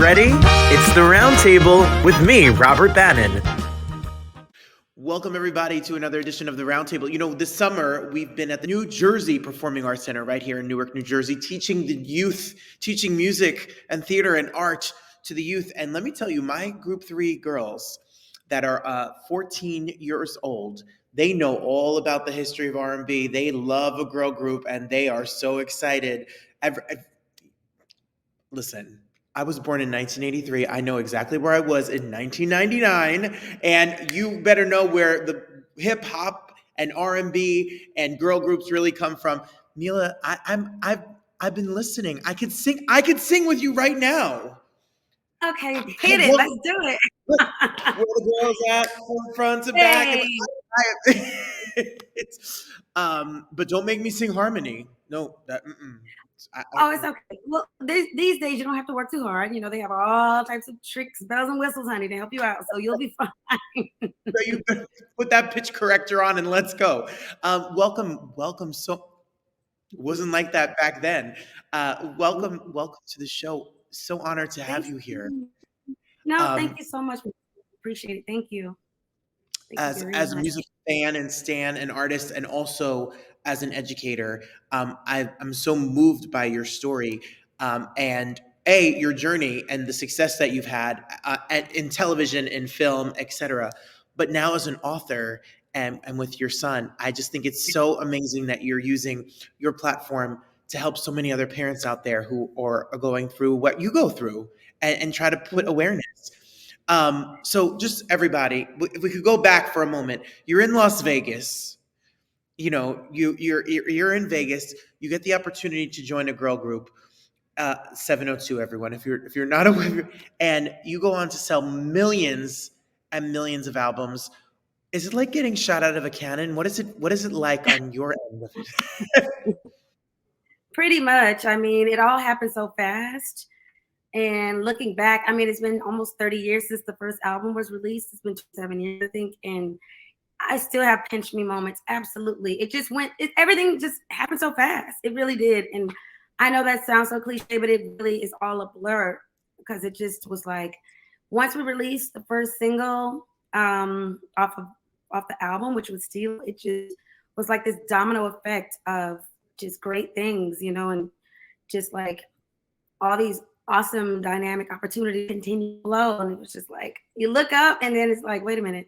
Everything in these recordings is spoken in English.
ready? It's the Roundtable with me, Robert Bannon. Welcome, everybody, to another edition of the Roundtable. You know, this summer, we've been at the New Jersey Performing Arts Center right here in Newark, New Jersey, teaching the youth, teaching music and theater and art to the youth. And let me tell you, my Group 3 girls that are 14 years old, they know all about the history of R&B. They love a girl group, and they are so excited. Listen, I was born in 1983. I know exactly where I was in 1999, and you better know where the hip hop and R&B and girl groups really come from. Meelah, I've been listening. I could sing with you right now. Okay, hit it. Let's do it. Where the girls at, from front to back. But don't make me sing harmony. No, that. It's okay. Well, these days you don't have to work too hard. You know, they have all types of tricks, bells and whistles, honey, to help you out. So you'll be fine. You better put that pitch corrector on and let's go. Welcome. So wasn't like that back then. Welcome to the show. So honored to have you here. No, thank you so much. Appreciate it. Thank you. As a music fan and stan, an artist, and also as an educator, I'm so moved by your story and your journey and the success that you've had in television, in film, etc. But now as an author and with your son, I just think it's so amazing that you're using your platform to help so many other parents out there who are going through what you go through and try to put awareness. So just everybody, if we could go back for a moment, you're in Las Vegas. You know, you're in Vegas. You get the opportunity to join a girl group, 702. Everyone, if you're not aware, and you go on to sell millions and millions of albums. Is it like getting shot out of a cannon? What is it like on your end of it? Pretty much. I mean, it all happened so fast. And looking back, I mean, it's been almost 30 years since the first album was released. It's been 7 years, I think, and I still have pinch me moments. Absolutely. Everything just happened so fast. It really did. And I know that sounds so cliche, but it really is all a blur because it just was like, once we released the first single off the album, which was Steelo, it just was like this domino effect of just great things, you know, and just like all these awesome dynamic opportunities continue to flow. And it was just like, you look up and then it's like, wait a minute.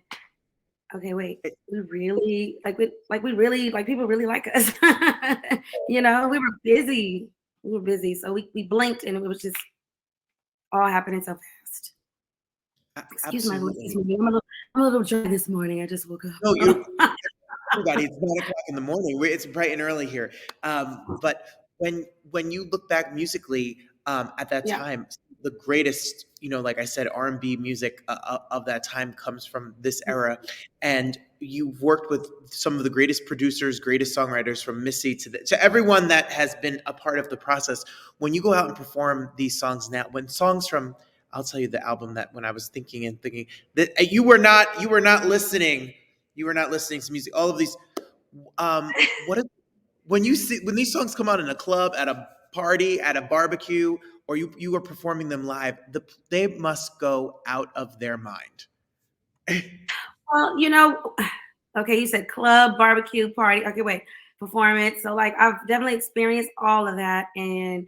Okay, wait, people really like us. You know, we were busy. So we blinked and it was just all happening so fast. Excuse my voice. I'm a little dry this morning. I just woke up. No, everybody, it's 9 o'clock in the morning. It's bright and early here. But when you look back musically at that time, the greatest, you know, like I said, R&B music of that time comes from this era. And you've worked with some of the greatest producers, greatest songwriters, from Missy to everyone that has been a part of the process. When you go out and perform these songs now, when songs from, I'll tell you the album that when I was thinking that you were not listening to music, all of these, when these songs come out in a club, at a party, at a barbecue, or you are performing them live, they must go out of their mind. Well, you know, okay, you said club, barbecue, party. Okay, wait, performance. So like I've definitely experienced all of that. And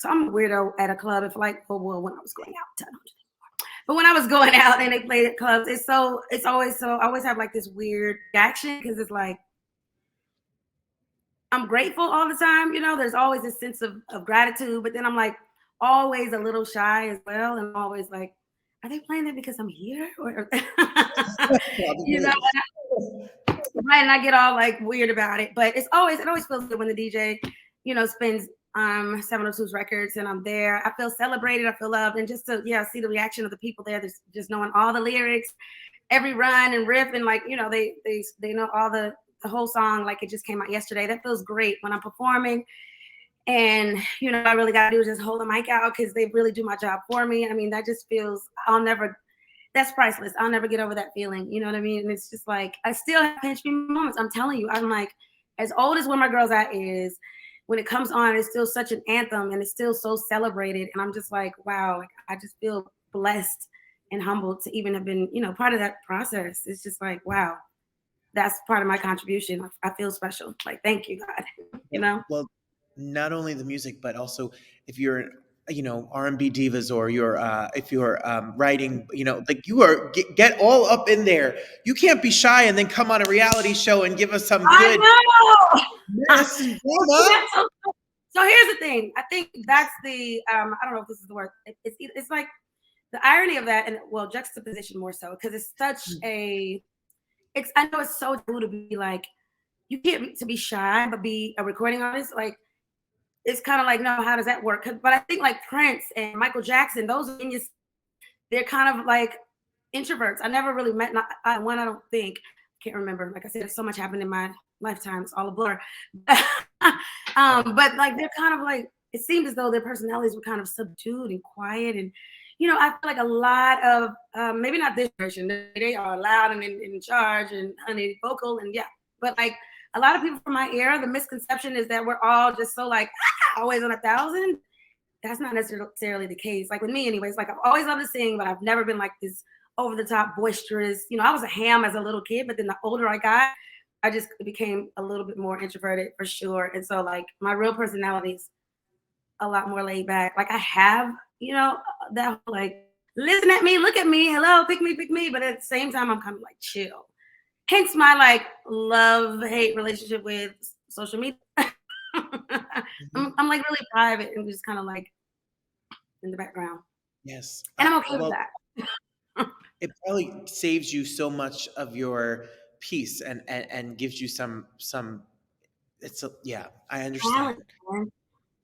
so I'm a weirdo at a club. If like, when I was going out, but when I was going out and they played at clubs, I always have like this weird reaction because it's like, I'm grateful all the time, you know, there's always a sense of gratitude, but then I'm like always a little shy as well. And I'm always like, are they playing that because I'm here? Or you know, right? And I get all like weird about it, but it always feels good when the DJ, you know, spins 702's records and I'm there. I feel celebrated, I feel loved, and just to see the reaction of the people there, just knowing all the lyrics, every run and riff, and like, you know, they know all the whole song like it just came out yesterday. That feels great when I'm performing. And, you know, I really got to do is just hold the mic out because they really do my job for me. I mean, that just feels, that's priceless. I'll never get over that feeling. You know what I mean? And it's just like, I still have pinch me moments. I'm telling you, I'm like, as old as Where My Girls At is, when it comes on, it's still such an anthem and it's still so celebrated. And I'm just like, wow, like I just feel blessed and humbled to even have been, part of that process. It's just like, wow, that's part of my contribution. I feel special. Like, thank you, God. Well, not only the music, but also if you're, R&B divas, or you're, if you're writing, like you are, get all up in there. You can't be shy and then come on a reality show and give us some good. I know. Yes, drama. So here's the thing. I think that's the, I don't know if this is the word. It's like the irony of that, and well, juxtaposition more so, because it's such I know it's so cool to be like, you can't to be shy, but be a recording artist. Like, it's kind of like, no, how does that work? But I think like Prince and Michael Jackson, those geniuses, they're kind of like introverts. I never really met one. I don't think, can't remember. Like I said, so much happened in my lifetime. It's all a blur. But like they're kind of like, it seemed as though their personalities were kind of subdued and quiet. And I feel like a lot of maybe not this version. They are loud and in charge and honey vocal and but like a lot of people from my era, the misconception is that we're all just so like always on 1,000. That's not necessarily the case. Like with me, anyways. Like I've always loved to sing, but I've never been like this over the top boisterous. I was a ham as a little kid, but then the older I got, I just became a little bit more introverted for sure. And so like my real personality is a lot more laid back. Like I have, that whole, like, listen at me, look at me, hello, pick me. But at the same time, I'm kind of like chill. Hence my like love-hate relationship with social media. I'm like really private and just kind of like in the background. Yes. And I'm okay with that. It probably saves you so much of your peace and gives you some I understand.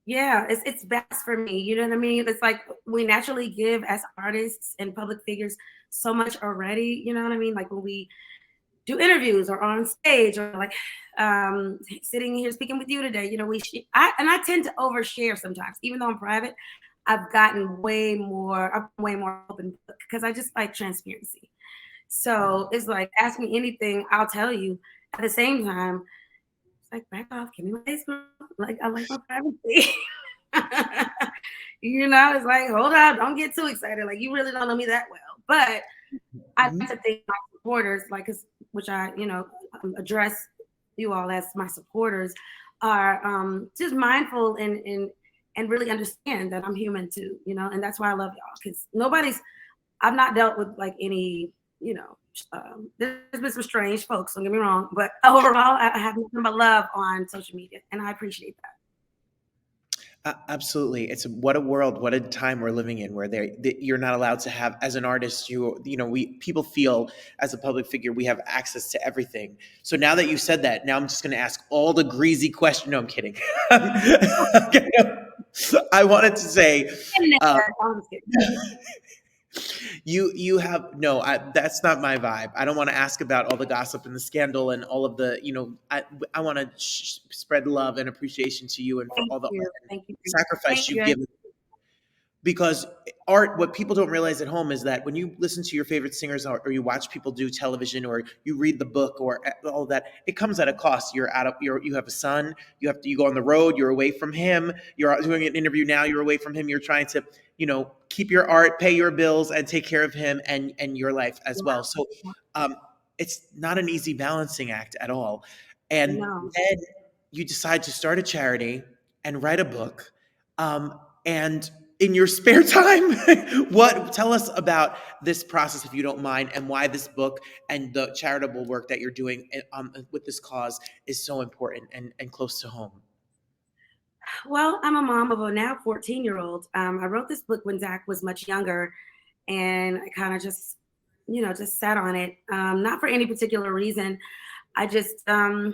Yeah, it's best for me. You know what I mean? It's like we naturally give as artists and public figures so much already. You know what I mean? Like when we do interviews or on stage or like sitting here speaking with you today, I tend to overshare sometimes, even though I'm private. I've gotten way more open because I just like transparency. So it's like, ask me anything, I'll tell you. At the same time, it's like, back off, give me my Facebook. Like, I like my privacy. It's like, hold on, don't get too excited. Like, you really don't know me that well. But I like to thank my supporters, like, which I, address you all as my supporters, are just mindful and really understand that I'm human too, and that's why I love y'all, because I've not dealt with like any, there's been some strange folks, don't get me wrong, but overall, I have nothing but love on social media, and I appreciate that. Absolutely. It's what a world, what a time we're living in, where you're not allowed to have, as an artist, people feel as a public figure, we have access to everything. So now that you said that, now I'm just going to ask all the greasy questions. No, I'm kidding. I wanted to say, you have that's not my vibe. I don't want to ask about all the gossip and the scandal and all of the, I want to spread love and appreciation to you and for all the sacrifice you've given. Because art, what people don't realize at home is that when you listen to your favorite singers or you watch people do television or you read the book or all that, it comes at a cost. You have a son, you go on the road, you're away from him, you're doing an interview now, you're away from him, you're trying to, keep your art, pay your bills and take care of him and your life as well. So it's not an easy balancing act at all. And then you decide to start a charity and write a book. And in your spare time, tell us about this process, if you don't mind, and why this book and the charitable work that you're doing with this cause is so important and close to home. Well, I'm a mom of a now 14-year-old. I wrote this book when Zach was much younger, and I kind of just sat on it, not for any particular reason. I just, I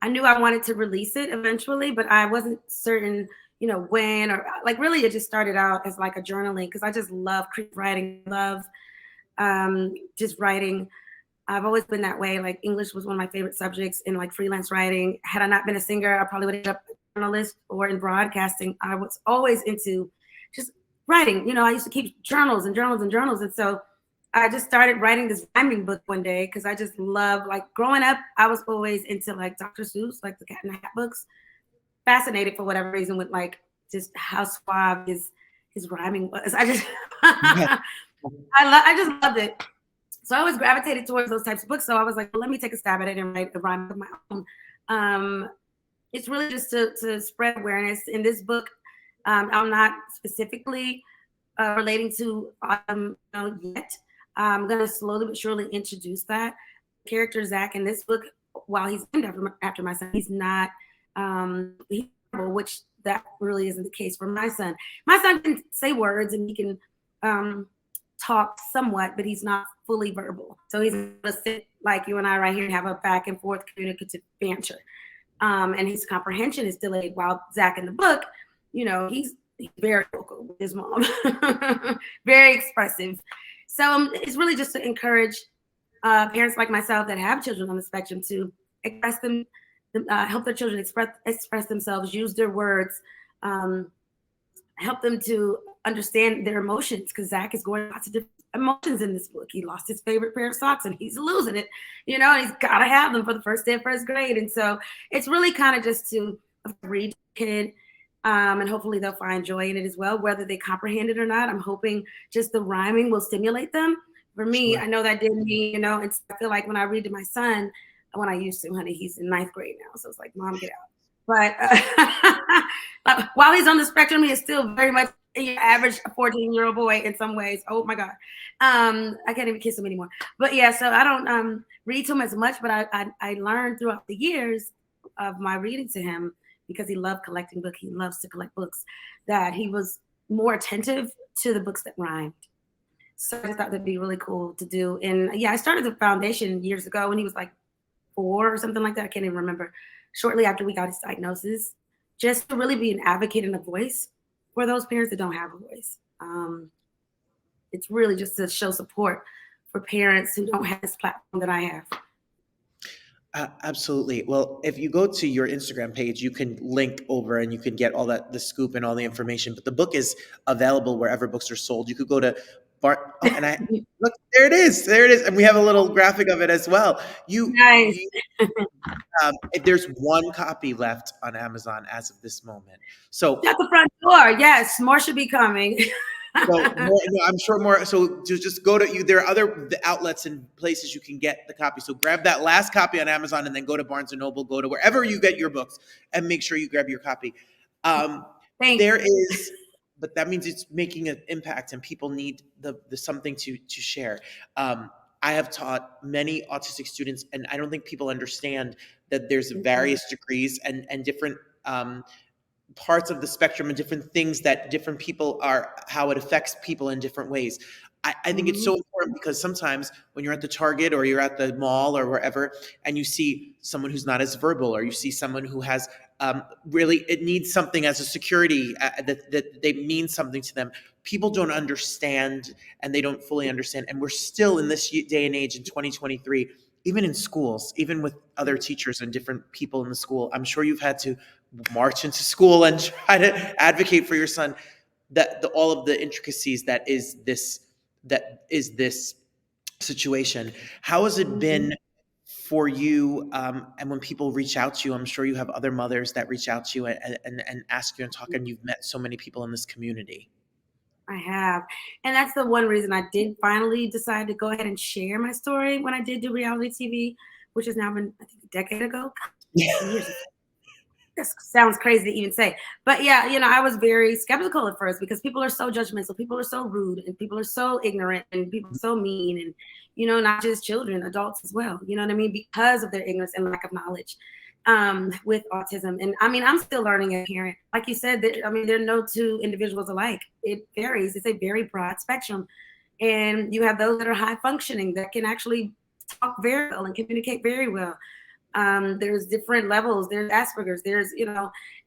knew I wanted to release it eventually, but I wasn't certain when, or like really it just started out as like a journaling, because I just love writing, just writing. I've always been that way. Like English was one of my favorite subjects in like freelance writing. Had I not been a singer, I probably would have ended up a journalist or in broadcasting. I was always into just writing. I used to keep journals and journals and journals. And so I just started writing this rhyming book one day because I just love, like growing up, I was always into like Dr. Seuss, like the Cat in the Hat books. fascinated for whatever reason with like just how suave his rhyming was. I just I just loved it. So I always gravitated towards those types of books. So I was like, well, let me take a stab at it and write a rhyme of my own. It's really just to spread awareness. In this book, I'm not specifically relating to yet. I'm going to slowly but surely introduce that. Character Zach in this book, while he's named after my son, he's not, which that really isn't the case for my son. My son can say words and he can talk somewhat, but he's not fully verbal. So he's going to sit like you and I right here and have a back and forth communicative banter. And his comprehension is delayed, while Zach in the book, he's very vocal with his mom, very expressive. So it's really just to encourage parents like myself that have children on the spectrum to express them, help their children express themselves, use their words, help them to understand their emotions, because Zach is going lots of different emotions in this book. He lost his favorite pair of socks and he's losing it, and he's got to have them for the first day of first grade. And so it's really kind of just to read the kid, and hopefully they'll find joy in it as well, whether they comprehend it or not. I'm hoping just the rhyming will stimulate them. For me, sure. I know that did me, I feel like when I read to my son, when I used to, honey, he's in 9th grade now. So it's like, Mom, get out. But while he's on the spectrum, he is still very much your average 14-year-old boy in some ways. Oh my God. I can't even kiss him anymore. But yeah, so I don't read to him as much, but I learned throughout the years of my reading to him, because he loved collecting books. He loves to collect books, that he was more attentive to the books that rhymed. So I just thought that'd be really cool to do. And yeah, I started the foundation years ago when he was like 4 or something like that. I can't even remember. Shortly after we got his diagnosis, just to really be an advocate and a voice for those parents that don't have a voice. It's really just to show support for parents who don't have this platform that I have. Absolutely. Well, if you go to your Instagram page, you can link over and you can get all the scoop and all the information. But the book is available wherever books are sold. You could go to look, there it is, and we have a little graphic of it as well. Nice. There's one copy left on Amazon as of this moment. So at the front door, yes, more should be coming. So I'm sure more. So just go to you. There are other outlets and places you can get the copy. So grab that last copy on Amazon, and then go to Barnes and Noble, go to wherever you get your books, and make sure you grab your copy. There is, but that means it's making an impact, and people need the something to share. I have taught many autistic students, and I don't think people understand that there's various degrees and different parts of the spectrum and different things that different people are, how it affects people in different ways. I think it's so important, because sometimes when you're at the Target or you're at the mall or wherever, and you see someone who's not as verbal, or you see someone who has really, it needs something as a security that they mean something to them. People don't understand, and they don't fully understand. And we're still in this day and age in 2023, even in schools, even with other teachers and different people in the school. I'm sure you've had to march into school and try to advocate for your son, that all of the intricacies that is this situation. How has it been for you? And when people reach out to you, I'm sure you have other mothers that reach out to you and ask you and talk, and you've met so many people in this community. I have. And that's the one reason I did finally decide to go ahead and share my story when I did do reality TV, which has now been, I think, a decade ago. This sounds crazy to even say. But yeah, I was very skeptical at first, because people are so judgmental, people are so rude, and people are so ignorant, and people are so mean, and, not just children, adults as well, you know what I mean? Because of their ignorance and lack of knowledge with autism. And I mean, I'm still learning as a parent. Like you said, there are no two individuals alike. It varies. It's a very broad spectrum. And you have those that are high functioning that can actually talk very well and communicate very well. There's different levels. There's Asperger's. There's,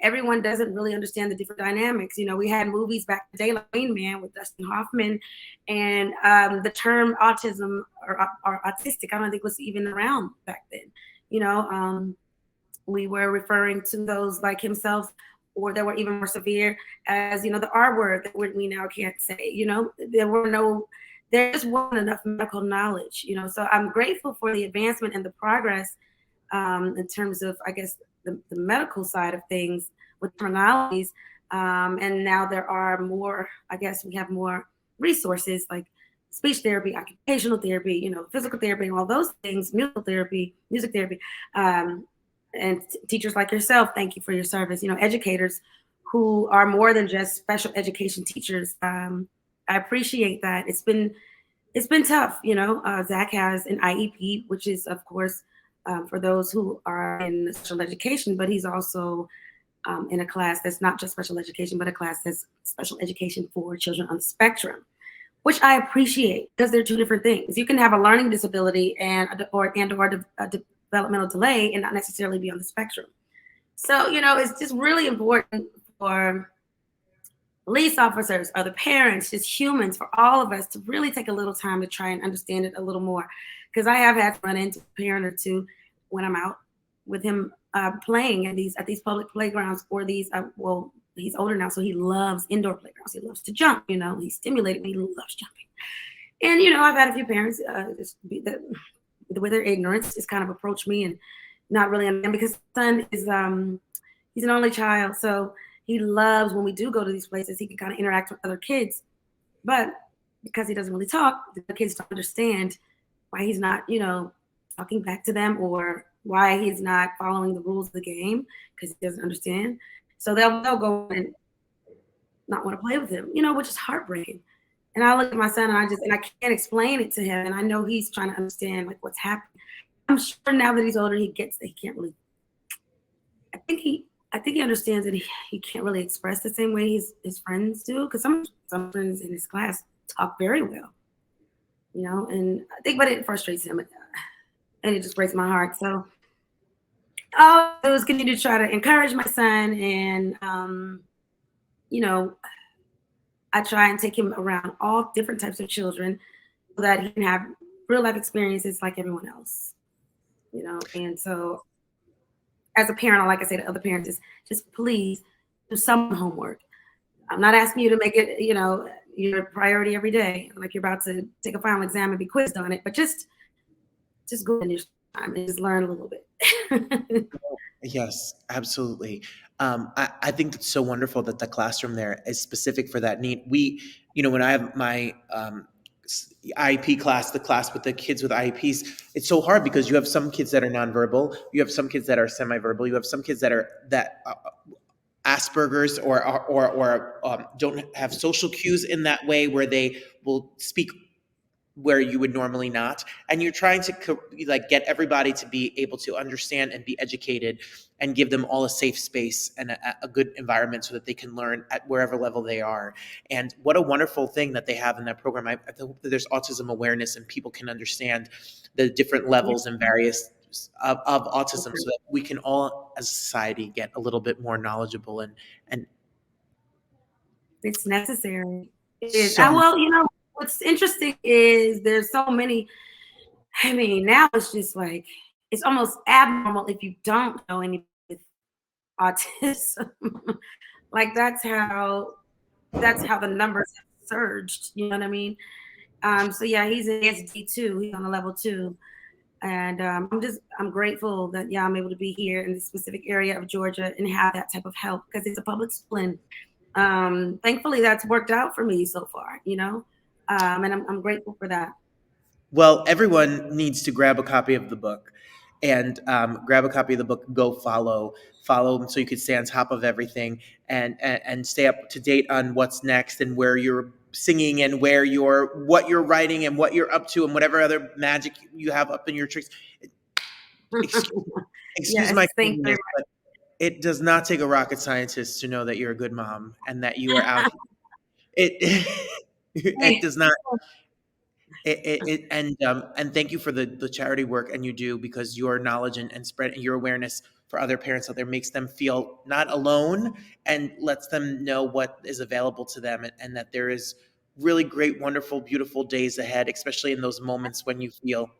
everyone doesn't really understand the different dynamics. We had movies back in the day like Rain Man with Dustin Hoffman, and the term autism or autistic, I don't think was even around back then. We were referring to those like himself, or that were even more severe, as, the R word that we now can't say. There just wasn't enough medical knowledge, so I'm grateful for the advancement and the progress in terms of, I guess, the medical side of things, with terminologies. And now there are more, I guess we have more resources like speech therapy, occupational therapy, physical therapy, and all those things, music therapy, and teachers like yourself. Thank you for your service. Educators who are more than just special education teachers. I appreciate that. It's been tough. Zach has an IEP, which is, of course, for those who are in special education, but he's also in a class that's not just special education, but a class that's special education for children on the spectrum, which I appreciate because they're two different things. You can have a learning disability or a developmental delay and not necessarily be on the spectrum. So, it's just really important for police officers, other parents, just humans, for all of us to really take a little time to try and understand it a little more. Because I have had to run into a parent or two when I'm out with him playing at these public playgrounds or these. Well, he's older now, so he loves indoor playgrounds. He loves to jump. He's stimulated. He loves jumping. And I've had a few parents with their ignorance just kind of approach me and not really understand, because his son is he's an only child, so he loves when we do go to these places, he can kind of interact with other kids. But because he doesn't really talk, the kids don't understand why he's not, talking back to them, or why he's not following the rules of the game, because he doesn't understand. So they'll go and not want to play with him, which is heartbreaking. And I look at my son and I can't explain it to him. And I know he's trying to understand like what's happening. I'm sure now that he's older, he gets that he can't really, I think he understands that he can't really express the same way his friends do. Because some friends in his class talk very well, and I think, but it frustrates him, and it just breaks my heart. So all I do is continue to try to encourage my son, and I try and take him around all different types of children so that he can have real life experiences like everyone else, And so as a parent, like I say to other parents, is just please do some homework. I'm not asking you to make it, your priority every day, like you're about to take a final exam and be quizzed on it, but just go in your time and just learn a little bit. Yes, absolutely. I think it's so wonderful that the classroom there is specific for that need. When I have my IEP class, the class with the kids with IEPs, it's so hard because you have some kids that are nonverbal, you have some kids that are semi-verbal, you have some kids that are Asperger's or don't have social cues in that way where they will speak where you would normally not, and you're trying to get everybody to be able to understand and be educated, and give them all a safe space and a good environment so that they can learn at wherever level they are. And what a wonderful thing that they have in that program. I hope that there's autism awareness and people can understand the different levels and various of autism, so that we can all as a society get a little bit more knowledgeable and it's necessary. It is. so What's interesting is there's so many. I mean, now it's just like it's almost abnormal if you don't know anybody with autism. Like that's how the numbers have surged. You know what I mean? So yeah, he's in SD2. He's on a level 2, and I'm grateful that I'm able to be here in this specific area of Georgia and have that type of help, because it's a public school, and thankfully that's worked out for me so far. And I'm grateful for that. Well, everyone needs to grab a copy of the book, and grab a copy of the book. Go follow them so you can stay on top of everything, and stay up to date on what's next and where you're singing and what you're writing and what you're up to and whatever other magic you have up in your tricks. Excuse Yes, my thank you. craziness, but it does not take a rocket scientist to know that you're a good mom and that you are out. It does not. And thank you for the charity work and you do, because your knowledge and spread your awareness for other parents out there makes them feel not alone and lets them know what is available to them, and that there is really great, wonderful, beautiful days ahead, especially in those moments when you feel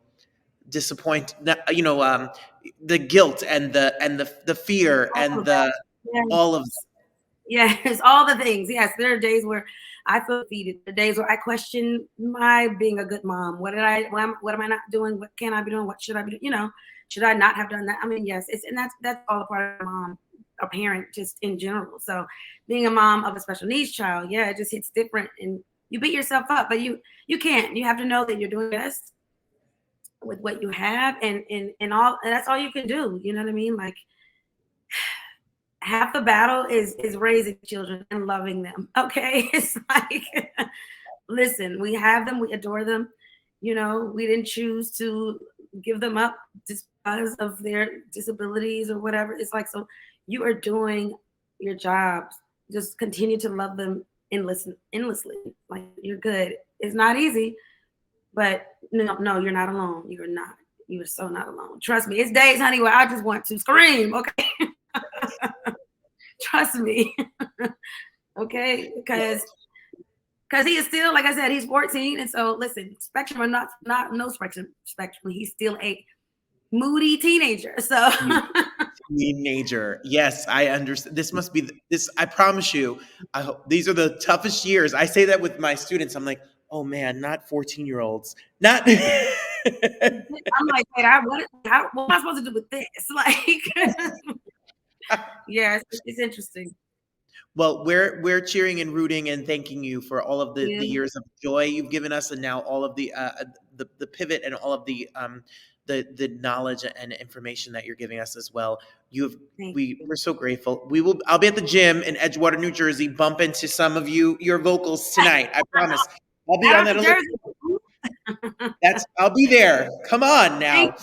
disappointed, the guilt and the fear and the all of that. Yes, all the things. Yes, there are days where I feel defeated. There are days where I question my being a good mom. What am I not doing? What can I be doing? What should I be doing? Should I not have done that? I mean, yes, and that's all a part of mom a parent just in general. So being a mom of a special needs child, yeah, it just hits different, and you beat yourself up, but you can't. You have to know that you're doing best with what you have, and that's all you can do. You know what I mean? Like, half the battle is raising children and loving them. Okay, it's like, listen, we have them, we adore them. You know, we didn't choose to give them up just because of their disabilities or whatever. It's like, so you are doing your jobs. Just continue to love them endlessly. Like, you're good. It's not easy, but no, you're not alone. You're not. You are so not alone. Trust me. It's days, honey, where I just want to scream. Okay. Trust me. Okay, because he is still, like I said, he's 14, and so listen, spectrum or not no spectrum, he's still a moody teenager. So teenager, yes, I understand. This must be this. I promise you, I hope these are the toughest years. I say that with my students. I'm like, oh man, not 14-year-olds, not. I'm like, wait, what am I supposed to do with this? Like, yeah, it's interesting. Well, we're cheering and rooting and thanking you for all of the years of joy you've given us, and now all of the pivot and all of the knowledge and information that you're giving us as well. We're so grateful. I'll be at the gym in Edgewater, New Jersey. Bump into some of your vocals tonight. I promise. I'll be on that. I'll be there. Come on now.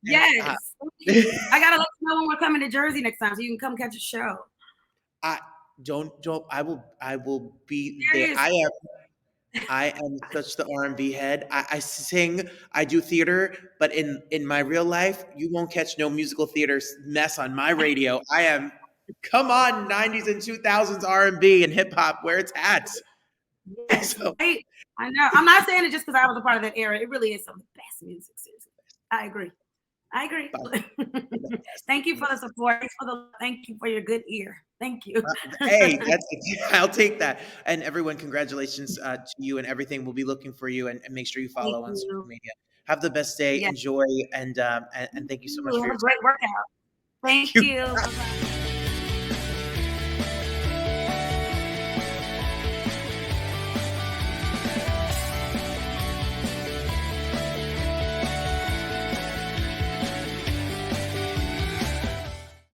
Yes. I gotta let you know when we're coming to Jersey next time, so you can come catch a show. I will be there. I am such the R&B head. I sing, I do theater, but in my real life, you won't catch no musical theater mess on my radio. I am, come on, 90s and 2000s R&B and hip hop, where it's at. Yes, so, I know. I'm not saying it just because I was a part of that era. It really is some of the best music. Seriously, I agree. Thank you for the support. Thank you for your good ear. Thank you. Hey, I'll take that. And everyone, congratulations to you and everything. We'll be looking for you, and make sure you follow on social media. Have the best day. Yes. Enjoy, and thank you so much for your great workout. Thank you.